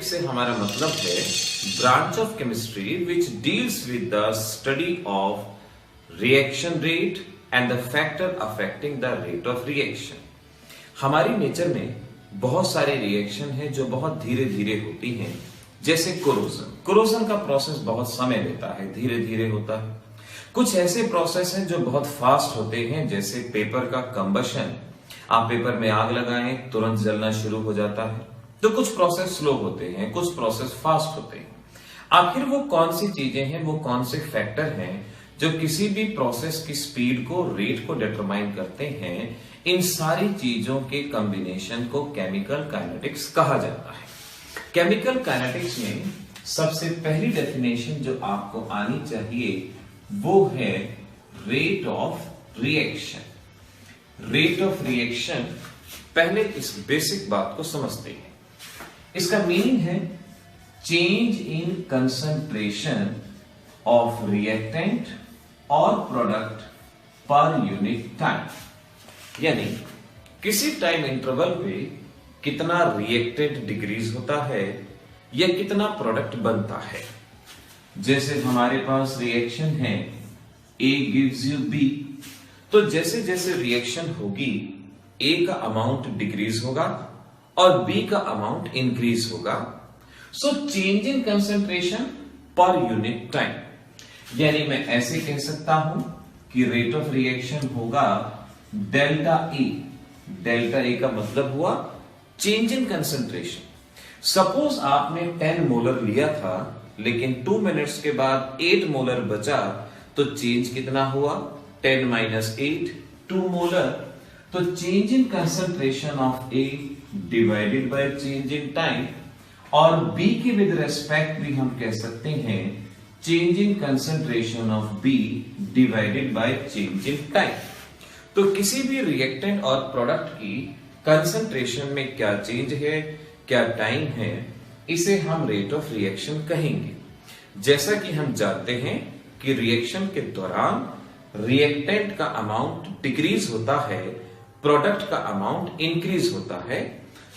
से हमारा मतलब है branch of chemistry which deals with the study of reaction rate and the factor affecting the rate of reaction. हमारी nature में बहुत सारे रिएक्शन हैं जो बहुत धीरे धीरे होती हैं, जैसे कोरोजन का प्रोसेस बहुत समय लेता है, धीरे धीरे होता है। कुछ ऐसे प्रोसेस हैं जो बहुत फास्ट होते हैं, जैसे पेपर का कंबशन। आप पेपर में आग लगाएं, तुरंत जलना शुरू हो जाता है। तो कुछ प्रोसेस स्लो होते हैं, कुछ प्रोसेस फास्ट होते हैं। आखिर वो कौन सी चीजें हैं, वो कौन से फैक्टर हैं जो किसी भी प्रोसेस की स्पीड को, रेट को डिटरमाइन करते हैं? इन सारी चीजों के कॉम्बिनेशन को केमिकल काइनेटिक्स कहा जाता है। केमिकल काइनेटिक्स में सबसे पहली डेफिनेशन जो आपको आनी चाहिए वो है rate of reaction. Rate of reaction, पहले इस बेसिक बात को समझते हैं। इसका मीनिंग है change in concentration of reactant और प्रोडक्ट पर यूनिट टाइम। यानी किसी टाइम इंटरवल पे कितना रिएक्टेंट डिक्रीज होता है या कितना प्रोडक्ट बनता है। जैसे हमारे पास रिएक्शन है A gives you B, तो जैसे जैसे रिएक्शन होगी A का अमाउंट डिक्रीज होगा और B का अमाउंट इंक्रीज होगा। So change in concentration per unit time, यानी मैं ऐसे कह सकता हूं कि रेट ऑफ रिएक्शन होगा डेल्टा E। डेल्टा E का मतलब हुआ चेंज इन कंसंट्रेशन। सपोज आपने 10 मोलर लिया था, लेकिन 2 मिनट्स के बाद 8 मोलर बचा, तो चेंज कितना हुआ? 10 माइनस 8, 2 मोलर। तो change in concentration of A divided by change in time, और B के विद रेस्पेक्ट भी हम कह सकते हैं change in concentration of B divided by change in time. तो किसी भी रिएक्टेंट और प्रोडक्ट की कंसंट्रेशन में क्या चेंज है, क्या टाइम है, इसे हम रेट ऑफ रिएक्शन कहेंगे। जैसा कि हम जानते हैं कि रिएक्शन के दौरान रिएक्टेंट का अमाउंट डिक्रीज होता है, प्रोडक्ट का अमाउंट इंक्रीज होता है।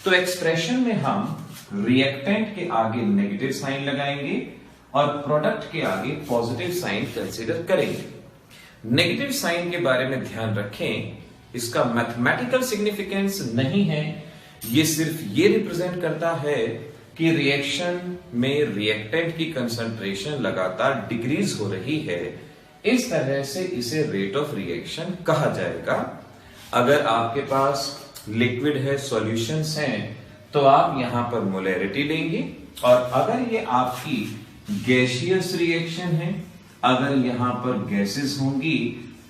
तो एक्सप्रेशन में हम रिएक्टेंट के आगे नेगेटिव साइन लगाएंगे और प्रोडक्ट के आगे पॉजिटिव साइन कंसीडर करेंगे। नेगेटिव साइन के बारे में ध्यान रखें, इसका मैथमेटिकल सिग्निफिकेंस नहीं है, ये सिर्फ ये रिप्रेजेंट करता है कि रिएक्शन में रिएक्टेंट की कंसंट्रेशन लगातार डिक्रीज हो रही है। इस तरह से इसे रेट ऑफ रिएक्शन कहा जाएगा। अगर आपके पास लिक्विड है, सॉल्यूशंस हैं, तो आप यहां पर मोलैरिटी लेंगे, और अगर ये आपकी गैसियस रिएक्शन है, अगर यहां पर गैसेस होंगी,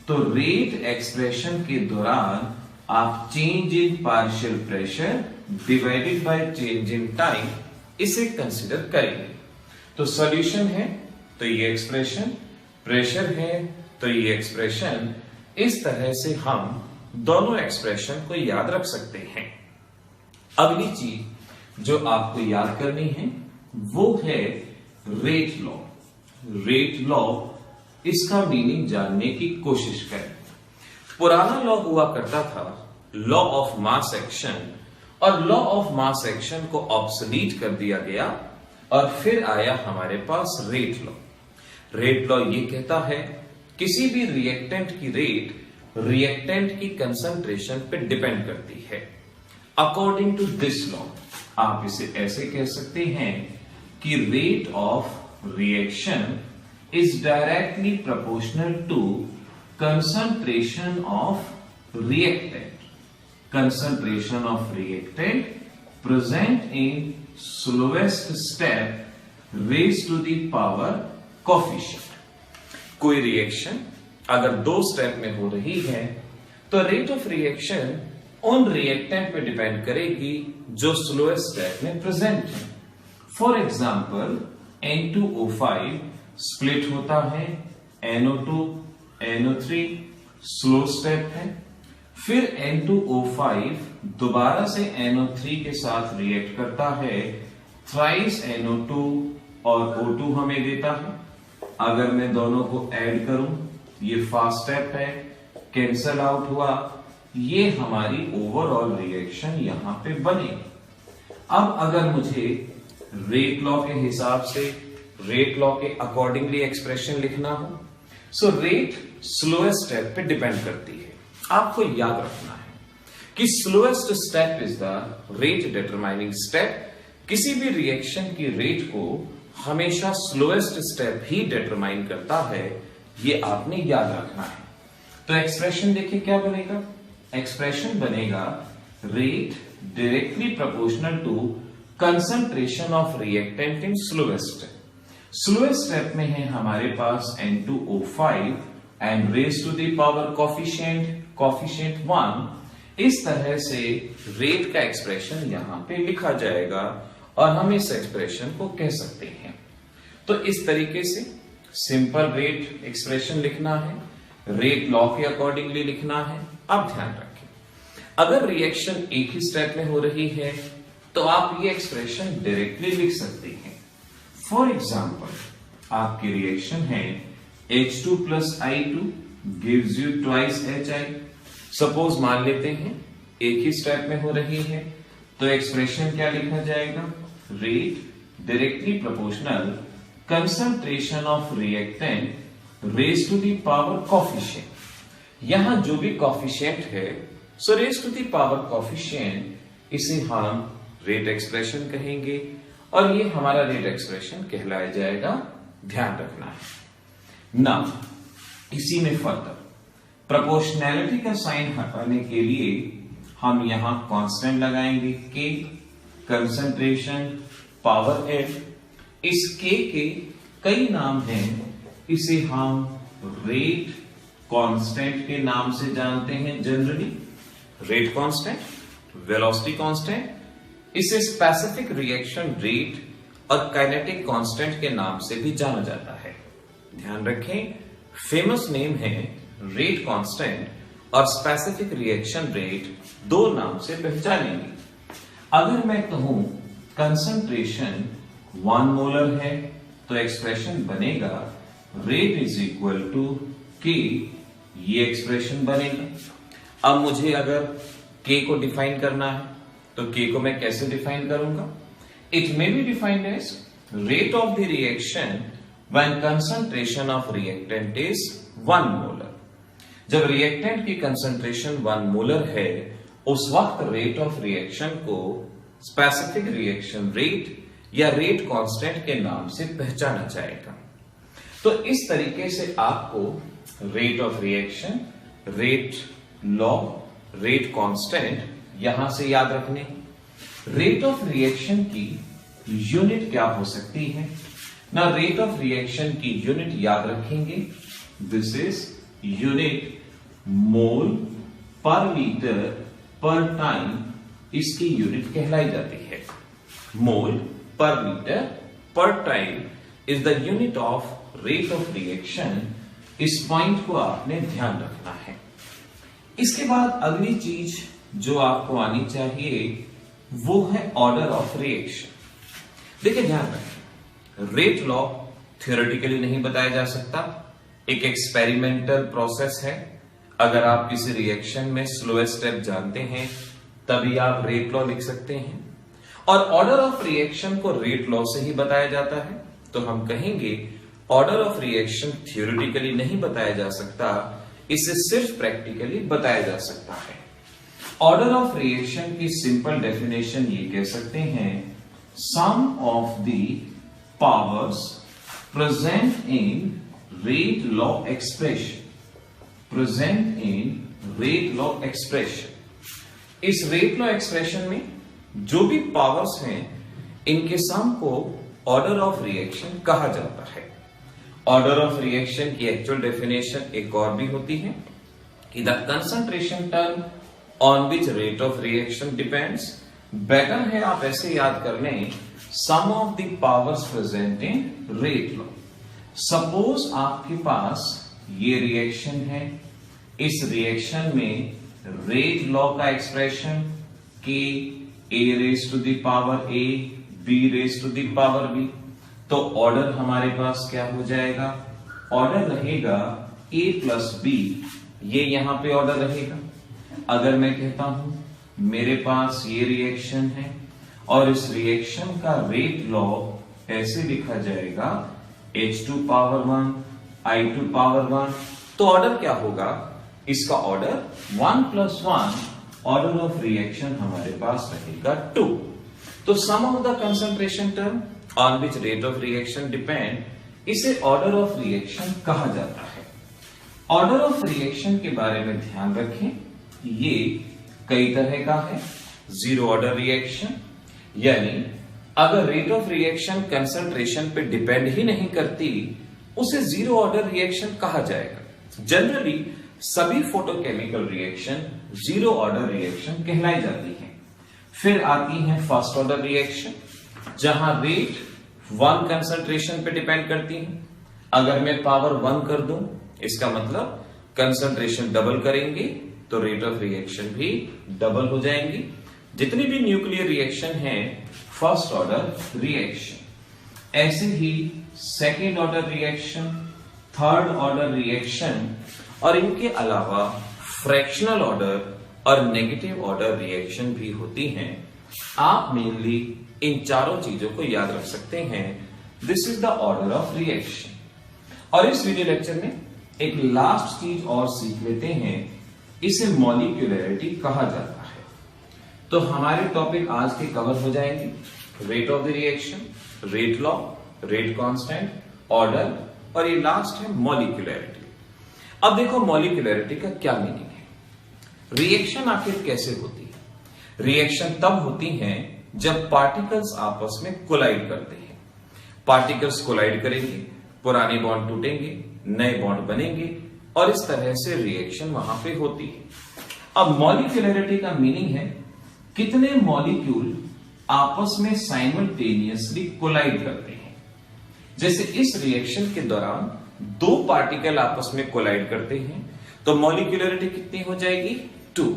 तो रेट एक्सप्रेशन के दौरान आप change in partial pressure divided by change in time इसे कंसीडर करेंगे। तो सॉल्यूशन है तो ये एक्सप्रेशन, प्रेशर है तो ये एक्सप्रेशन। इस तरह से हम दोनों एक्सप्रेशन को याद रख सकते हैं। अगली चीज जो आपको याद करनी है वो है रेट लॉ। रेट लॉ, इसका मीनिंग जानने की कोशिश करें। पुराना लॉ हुआ करता था लॉ ऑफ मास एक्शन, और लॉ ऑफ मास एक्शन को ऑब्सोलीट कर दिया गया और फिर आया हमारे पास रेट लॉ। रेट लॉ ये कहता है किसी भी रिएक्टेंट की रेट रिएक्टेंट की कंसंट्रेशन पे डिपेंड करती है। अकॉर्डिंग टू दिस लॉ आप इसे ऐसे कह सकते हैं कि rate of reaction is directly proportional to concentration of reactant. Concentration of reactant present in slowest step raised to the power coefficient. कोई रिएक्शन अगर 2 स्टेप में हो रही है तो रेट ऑफ रिएक्शन उन रिएक्टेंट पे डिपेंड करेगी जो स्लोएस्ट स्टेप में प्रेजेंट है। फॉर एग्जाम्पल N2O5 स्प्लिट होता है NO2 NO3 स्लो स्टेप है, फिर N2O5 दोबारा से NO3 के साथ रिएक्ट करता है, थ्राइस NO2 और O2 हमें देता है। अगर मैं दोनों को ऐड करूं, ये फास्ट स्टेप है, कैंसल आउट हुआ, ये हमारी ओवरऑल रिएक्शन यहां पे बनेगी। अब अगर मुझे रेट लॉ के हिसाब से, रेट लॉ के अकॉर्डिंगली एक्सप्रेशन लिखना हो, सो रेट स्लोएस्ट स्टेप पे डिपेंड करती है। आपको याद रखना है कि slowest step is the rate determining step. किसी भी रिएक्शन की रेट को हमेशा स्लोएस्ट स्टेप ही डिटरमाइन करता है, ये आपने याद रखना है। तो एक्सप्रेशन देखिए क्या बनेगा, एक्सप्रेशन बनेगा rate directly proportional to concentration of reactant in slowest step. Slowest step में है हमारे पास N2O5 and raise to the power coefficient 1। इस तरह से रेट का एक्सप्रेशन यहां पे लिखा जाएगा और हम इस एक्सप्रेशन को कह सकते हैं। तो इस तरीके से सिंपल रेट एक्सप्रेशन लिखना है, रेट लॉ के अकॉर्डिंगली लिखना है। अब ध्यान रखें, अगर रिएक्शन एक ही स्टेप में हो रही है तो आप ये एक्सप्रेशन डायरेक्टली लिख सकते हैं। फॉर एग्जाम्पल, आपकी रिएक्शन है H2 plus I2 gives you twice HI। Suppose मान लेते हैं एक ही स्टेप में हो रही है, तो एक्सप्रेशन क्या लिखा जाएगा, rate directly proportional concentration of reactant raise to the power coefficient. यहां जो भी कोफिशिएंट है, so raise to the power coefficient, इसे हम रेट एक्सप्रेशन कहेंगे और ये हमारा रेट एक्सप्रेशन कहलाया जाएगा। ध्यान रखना है ना। इसी में फर्दर प्रोपोर्शनैलिटी का साइन हटाने के लिए हम यहां कांस्टेंट लगाएंगे, के, कंसंट्रेशन, पावर एफ। इस के कई नाम हैं, इसे हम रेट कांस्टेंट के नाम से जानते हैं generally. Rate constant, velocity constant, इसे स्पेसिफिक रिएक्शन रेट और काइनेटिक कांस्टेंट के नाम से भी जाना जाता है। ध्यान रखें, फेमस नेम है रेट कांस्टेंट और स्पेसिफिक रिएक्शन रेट, दो नाम से पहचानेंगे। अगर मैं कहूं कंसंट्रेशन 1 मोलर है तो एक्सप्रेशन बनेगा रेट इज इक्वल टू के, ये एक्सप्रेशन बनेगा। अब मुझे अगर के को डिफाइन करना है तो के को मैं कैसे डिफाइन करूंगा, it may be defined as rate of the reaction when concentration of reactant is 1 molar. जब रिएक्टेंट की कंसंट्रेशन 1 मोलर है, उस वक्त रेट ऑफ रिएक्शन को स्पेसिफिक रिएक्शन रेट या रेट कांस्टेंट के नाम से पहचाना जाएगा। तो इस तरीके से आपको rate of reaction, rate law, rate constant यहां से याद रखने। रेट ऑफ रिएक्शन की यूनिट क्या हो सकती है ना, रेट ऑफ रिएक्शन की यूनिट याद रखेंगे, दिस इज यूनिट मोल पर लीटर पर टाइम, इसकी यूनिट कहलाई जाती है। मोल पर लीटर पर time is the unit of rate of reaction. इस पॉइंट को आपने ध्यान रखना है। इसके बाद अगली चीज जो आपको आनी चाहिए वो है ऑर्डर ऑफ रिएक्शन। देखिए ध्यान रखें, रेट लॉ थ्योरेटिकली नहीं बताया जा सकता, एक एक्सपेरिमेंटल प्रोसेस है। अगर आप किसी रिएक्शन में स्लोएस्ट स्टेप जानते हैं तभी आप रेट लॉ लिख सकते हैं, और ऑर्डर ऑफ रिएक्शन को रेट लॉ से ही बताया जाता है। तो हम कहेंगे ऑर्डर ऑफ रिएक्शन थ्योरेटिकली नहीं बताया जा सकता, इसे सिर्फ प्रैक्टिकली बताया जा सकता है। ऑर्डर ऑफ रिएक्शन की सिंपल डेफिनेशन ये कह सकते हैं, sum of the powers present in rate law expression, present in rate law expression. इस रेट लॉ एक्सप्रेशन में जो भी पावर्स हैं इनके सम को ऑर्डर ऑफ रिएक्शन कहा जाता है। ऑर्डर ऑफ रिएक्शन की एक्चुअल डेफिनेशन एक और भी होती है कि the concentration term on which rate of reaction depends. Better है आप ऐसे याद कर लें, sum of the powers present in rate law. Suppose आपके पास ये रिएक्शन है, इस रिएक्शन में रेट लॉ का एक्सप्रेशन के a raise to the power a, b raise to the power b, तो ऑर्डर हमारे पास क्या हो जाएगा, ऑर्डर रहेगा a प्लस b, ये यहां पे ऑर्डर रहेगा। अगर मैं कहता हूं मेरे पास ये रिएक्शन है और इस रिएक्शन का रेट लॉग ऐसे लिखा जाएगा H2 पावर 1 I2 पावर 1। तो ऑर्डर क्या होगा, इसका ऑर्डर 1 + 1, ऑर्डर ऑफ रिएक्शन हमारे पास रहेगा 2। तो sum of the concentration term on which rate of reaction depend, इसे ऑर्डर ऑफ रिएक्शन कहा जाता है। ऑर्डर ऑफ रिएक्शन के बारे में ध्यान रखें, ये कई तरह का है। जीरो ऑर्डर रिएक्शन, यानी अगर रेट ऑफ रिएक्शन कंसंट्रेशन पे डिपेंड ही नहीं करती, उसे जीरो ऑर्डर रिएक्शन कहा जाएगा। जनरली सभी photochemical reaction zero order reaction कहलाई जाती हैं। फिर आती है फर्स्ट ऑर्डर रिएक्शन, जहां रेट 1 कंसंट्रेशन पे डिपेंड करती है। अगर मैं पावर 1 कर दूं, इसका मतलब कंसंट्रेशन डबल करेंगे तो रेट ऑफ रिएक्शन भी डबल हो जाएंगी। जितनी भी न्यूक्लियर रिएक्शन है फर्स्ट ऑर्डर रिएक्शन। ऐसे ही second order reaction, third order reaction और इनके अलावा फ्रैक्शनल ऑर्डर और नेगेटिव ऑर्डर रिएक्शन भी होती हैं। आप मेनली इन चारों चीजों को याद रख सकते हैं। This is the order of reaction. और इस वीडियो लेक्चर में एक लास्ट चीज और सीख लेते हैं, इसे मॉलिक्यूलरिटी कहा जाता है। तो हमारे टॉपिक आज के कवर हो जाएंगे, rate of the reaction, rate law, rate constant, order और ये लास्ट है मॉलिक्यूलरिटी। अब देखो मॉलिक्यूलरिटी का क्या मीनिंग है। रिएक्शन आखिर कैसे होती है? रिएक्शन तब होती है जब पार्टिकल्स आपस में कोलाइड करते हैं। पार्टिकल्स कोलाइड करेंगे, पुराने बॉन्ड टूटेंगे, नए बॉन्ड बनेंगे और इस तरह से रिएक्शन वहां पे होती है। अब मॉलिक्यूलरिटी का मीनिंग है कितने मॉलिक्यूल आपस में साइमल्टेनियसली कोलाइड करते हैं। जैसे इस रिएक्शन के दौरान 2 पार्टिकल आपस में कोलाइड करते हैं तो मॉलिक्यूलरिटी कितनी हो जाएगी? 2।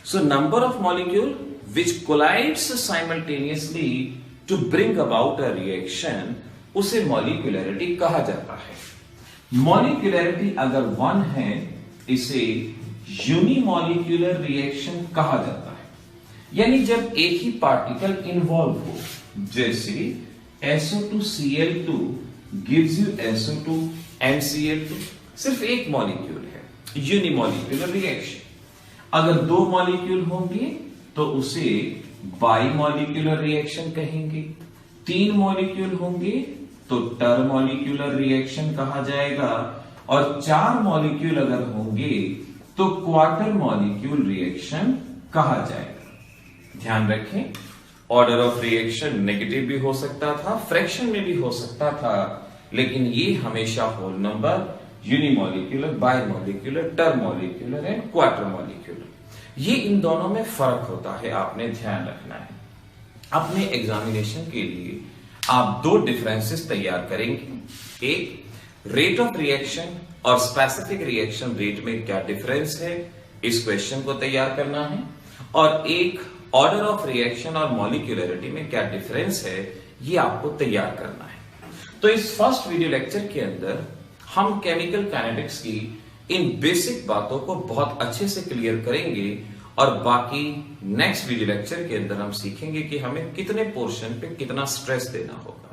So number of molecule which collides simultaneously to bring about a reaction, उसे मॉलिक्यूलरिटी कहा जाता है। मॉलिक्यूलरिटी अगर 1 है, इसे यूनिमॉलिक्यूलर रिएक्शन कहा जाता है। यानी जब एक ही पार्टिकल इन्वॉल्व हो, जैसे SO2Cl2 gives you SO2 and Cl2, सिर्फ एक मॉलिक्यूल है, यूनिमॉलिक्यूलर रिएक्शन। अगर 2 मॉलिक्यूल होंगे तो उसे बाइमॉलिक्यूलर रिएक्शन कहेंगे। 3 मॉलिक्यूल होंगे तो टरमॉलिक्यूलर रिएक्शन कहा जाएगा और 4 मॉलिक्यूल अगर होंगे तो क्वार्टर मॉलिक्यूल रिएक्शन कहा जाएगा। ध्यान रखें, ऑर्डर ऑफ रिएक्शन नेगेटिव भी हो सकता था, फ्रैक्शन में भी हो सकता था, लेकिन ये हमेशा whole number, unimolecular, bimolecular, termolecular and quarter molecular, ये इन दोनों में फर्क होता है, आपने ध्यान रखना है। अपने एग्जामिनेशन के लिए आप 2 डिफरेंसेस तैयार करेंगे। एक, रेट ऑफ रिएक्शन और स्पेसिफिक रिएक्शन रेट में क्या डिफरेंस है, इस क्वेश्चन को तैयार करना है। और एक, ऑर्डर ऑफ रिएक्शन और मॉलिक्यूलरिटी में क्या डिफरेंस है, ये आपको तैयार करना है। तो इस फर्स्ट वीडियो लेक्चर के अंदर हम केमिकल काइनेटिक्स की इन बेसिक बातों को बहुत अच्छे से क्लियर करेंगे और बाकी नेक्स्ट वीडियो लेक्चर के अंदर हम सीखेंगे कि हमें कितने पोर्शन पे कितना स्ट्रेस देना होगा।